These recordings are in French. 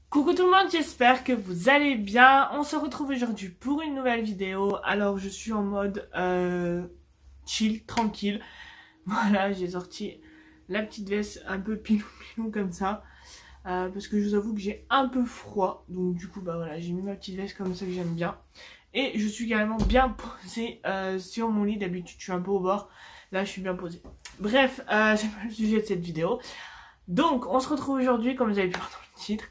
Coucou tout le monde, j'espère que vous allez bien. On se retrouve aujourd'hui pour une nouvelle vidéo. Alors je suis en mode chill, tranquille. Voilà, j'ai sorti la petite veste un peu pilou comme ça. Parce que je vous avoue que j'ai un peu froid. Donc du coup bah voilà, j'ai mis ma petite veste comme ça que j'aime bien. Et je suis carrément bien posée sur mon lit. D'habitude je suis un peu au bord. Là je suis bien posée. Bref, c'est pas le sujet de cette vidéo. Donc on se retrouve aujourd'hui, comme vous avez pu voir dans le titre,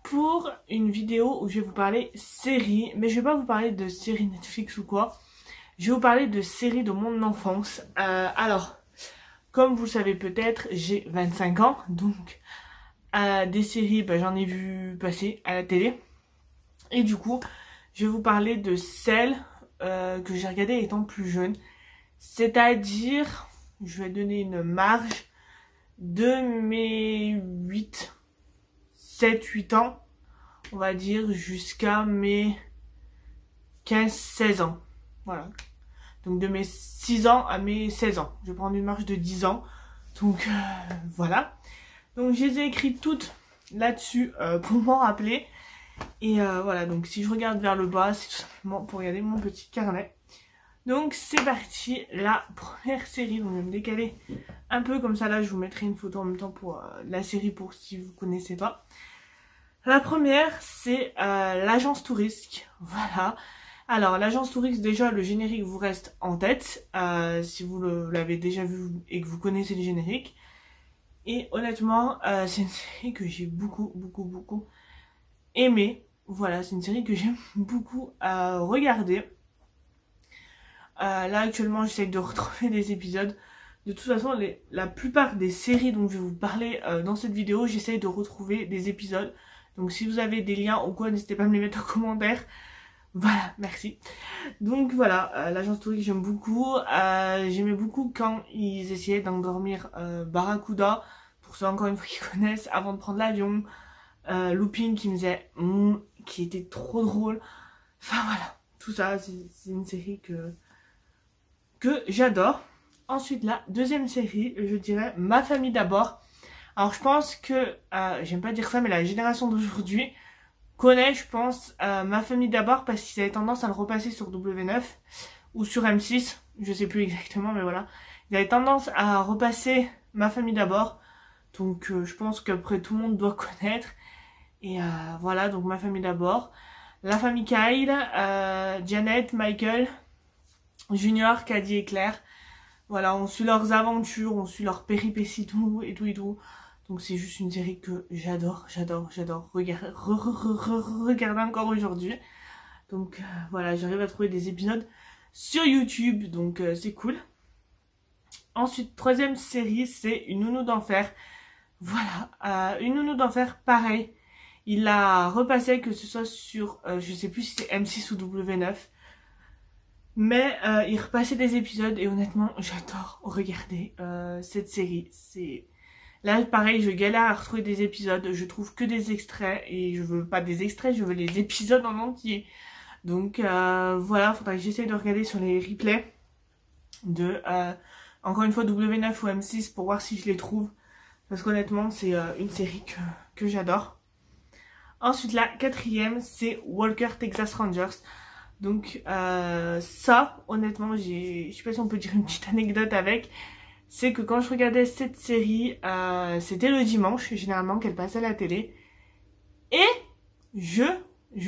pour une vidéo où je vais vous parler séries, mais je vais pas vous parler de séries Netflix ou quoi. Je vais vous parler de séries de mon enfance. Alors, comme vous le savez peut-être, j'ai 25 ans, donc des séries, j'en ai vu passer à la télé. Et du coup, je vais vous parler de celles que j'ai regardées étant plus jeune. C'est-à-dire, je vais donner une marge de mes 7-8 ans, on va dire, jusqu'à mes 15-16 ans. Voilà. Donc de mes 6 ans à mes 16 ans. Je vais prendre une marge de 10 ans. Donc voilà. Donc je les ai écrites toutes là-dessus pour m'en rappeler. Et voilà, donc si je regarde vers le bas, c'est tout simplement pour regarder mon petit carnet. Donc c'est parti, la première série. Donc je vais me décaler un peu comme ça. Là je vous mettrai une photo en même temps pour la série pour si vous connaissez pas. La première, c'est l'agence Touriste. Voilà. Alors, l'agence Touriste, déjà, le générique vous reste en tête. Si vous l'avez déjà vu et que vous connaissez le générique. Et honnêtement, c'est une série que j'ai beaucoup aimé. Voilà, c'est une série que j'aime beaucoup regarder. Là, actuellement, j'essaie de retrouver des épisodes. De toute façon, la plupart des séries dont je vais vous parler dans cette vidéo, j'essaie de retrouver des épisodes. Donc si vous avez des liens ou quoi, n'hésitez pas à me les mettre en commentaire. Voilà, merci. Donc voilà, l'agence Touriste, j'aime beaucoup. J'aimais beaucoup quand ils essayaient d'endormir Barracuda. Pour ceux encore une fois qui connaissent, avant de prendre l'avion. Looping qui me disait qui était trop drôle. Enfin voilà, tout ça, c'est une série que j'adore. Ensuite, la deuxième série, je dirais Ma famille d'abord. Alors je pense que, j'aime pas dire ça, mais la génération d'aujourd'hui connaît, je pense, Ma famille d'abord parce qu'ils avaient tendance à le repasser sur W9 ou sur M6, je sais plus exactement, mais voilà. Ils avaient tendance à repasser Ma famille d'abord, donc je pense qu'après tout le monde doit connaître. Et voilà, donc Ma famille d'abord. La famille Kyle, Janet, Michael, Junior, Caddy et Claire. Voilà, on suit leurs aventures, on suit leurs péripéties et tout. Donc c'est juste une série que j'adore regarder encore aujourd'hui. Donc voilà, j'arrive à trouver des épisodes sur YouTube, donc c'est cool. Ensuite, troisième série, c'est Une nounou d'enfer. Voilà, Une nounou d'enfer, pareil. Il l'a repassé, que ce soit sur, je sais plus si c'est M6 ou W9. Mais il repassait des épisodes et honnêtement, j'adore regarder cette série. Là, pareil, je galère à retrouver des épisodes. Je trouve que des extraits et je veux pas des extraits, je veux les épisodes en entier. Donc voilà, faudra que j'essaye de regarder sur les replays de encore une fois W9 ou M6 pour voir si je les trouve. Parce qu'honnêtement, c'est une série que j'adore. Ensuite, la quatrième, c'est Walker Texas Rangers. Donc ça, honnêtement, je sais pas si on peut dire une petite anecdote avec. C'est que quand je regardais cette série, c'était le dimanche, généralement, qu'elle passait à la télé. Et je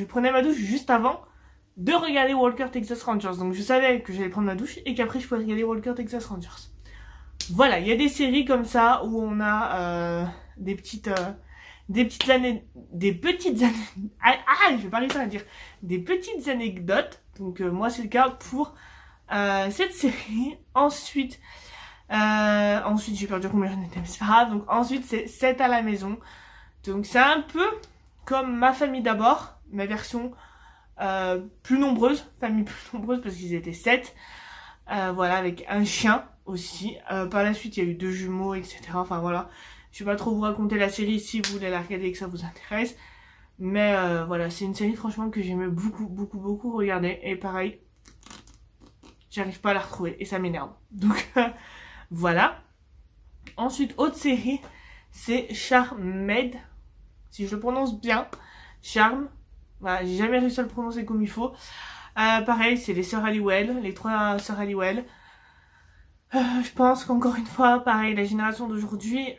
prenais ma douche juste avant de regarder Walker Texas Rangers. Donc je savais que j'allais prendre ma douche et qu'après je pouvais regarder Walker Texas Rangers. Voilà, il y a des séries comme ça où on a des petites années, je vais pas réussir à dire, des petites anecdotes. Donc moi c'est le cas pour cette série. Ensuite j'ai perdu combien j'en étais, mais c'est pas grave. Donc ensuite c'est 7 à la maison. Donc c'est un peu comme Ma famille d'abord, ma version plus nombreuse, famille plus nombreuse parce qu'ils étaient 7. Voilà, avec un chien aussi. Par la suite il y a eu 2 jumeaux, etc. Enfin voilà. Je vais pas trop vous raconter la série si vous voulez la regarder et que ça vous intéresse. Mais voilà, c'est une série franchement que j'aimais beaucoup regarder. Et pareil, j'arrive pas à la retrouver et ça m'énerve. Donc voilà. Ensuite, autre série, c'est Charmed. si je le prononce bien. Charm. Voilà, j'ai jamais réussi à le prononcer comme il faut. Pareil, c'est les sœurs Halliwell, les 3 sœurs Halliwell. Je pense qu'encore une fois, pareil, la génération d'aujourd'hui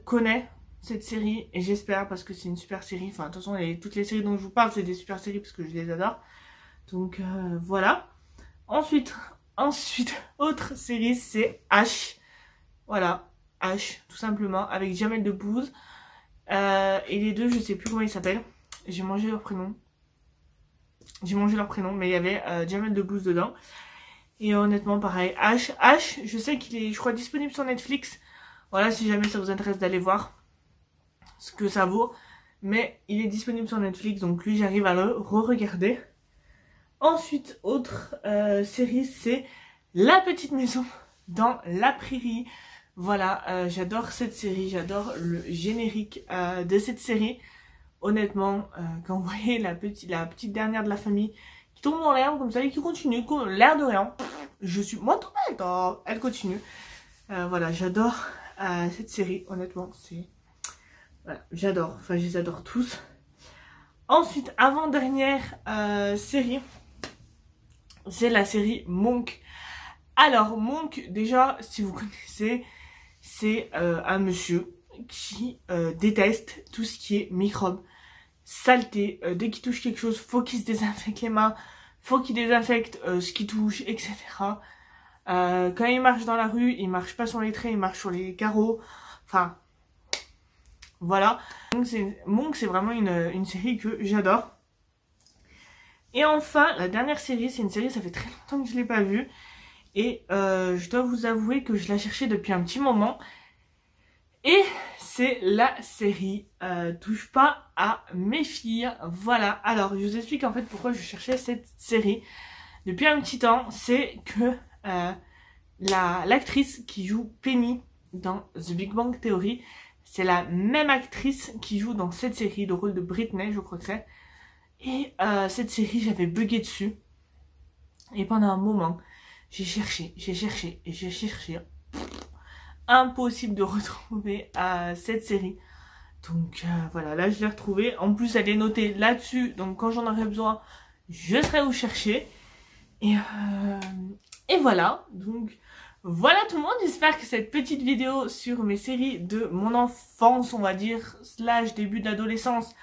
connaît cette série et j'espère parce que c'est une super série. Enfin, de toute façon, toutes les séries dont je vous parle, c'est des super séries parce que je les adore. Donc voilà. Ensuite, autre série, c'est H. Voilà, H, tout simplement, avec Jamel Debbouze. Et les deux, je sais plus comment ils s'appellent. J'ai mangé leur prénom. Mais il y avait Jamel Debbouze dedans. Et honnêtement, pareil, H, je sais qu'il est, je crois, disponible sur Netflix. Voilà, si jamais ça vous intéresse d'aller voir ce que ça vaut. Mais il est disponible sur Netflix, donc lui, j'arrive à le re-regarder. Ensuite, autre série, c'est La Petite Maison dans la Prairie. Voilà, j'adore cette série, j'adore le générique de cette série. Honnêtement, quand vous voyez la petite dernière de la famille qui tombe dans l'herbe comme ça et qui continue, l'air de rien, je suis moi tombée, elle continue. Voilà, j'adore cette série, honnêtement, c'est... Voilà, j'adore, enfin je les adore tous. Ensuite, avant-dernière série, c'est la série Monk. Alors, Monk, déjà, si vous connaissez, c'est un monsieur qui déteste tout ce qui est microbes, saleté. Dès qu'il touche quelque chose, faut qu'il se désinfecte les mains, faut qu'il désinfecte ce qu'il touche, etc. Quand il marche dans la rue, il marche pas sur les traits, il marche sur les carreaux. Enfin, voilà. Monk, c'est vraiment une série que j'adore. Et enfin, la dernière série, c'est une série, ça fait très longtemps que je l'ai pas vue. Et je dois vous avouer que je la cherchais depuis un petit moment. Et c'est la série Touche pas à mes filles. Voilà, alors je vous explique en fait pourquoi je cherchais cette série depuis un petit temps. C'est que l'actrice qui joue Penny dans The Big Bang Theory, c'est la même actrice qui joue dans cette série, le rôle de Britney, je crois que c'est. Et cette série, j'avais bugué dessus. Et pendant un moment, j'ai cherché. Impossible de retrouver cette série. Donc voilà, là je l'ai retrouvée. En plus, elle est notée là-dessus. Donc quand j'en aurai besoin, je serai où chercher. Et voilà. Donc voilà tout le monde. J'espère que cette petite vidéo sur mes séries de mon enfance, on va dire, / début de l'adolescence,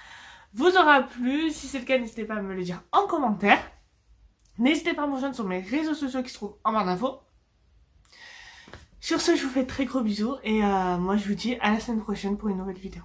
vous aura plu. Si c'est le cas, n'hésitez pas à me le dire en commentaire. N'hésitez pas à me rejoindre sur mes réseaux sociaux qui se trouvent en barre d'infos. Sur ce, je vous fais de très gros bisous et moi je vous dis à la semaine prochaine pour une nouvelle vidéo.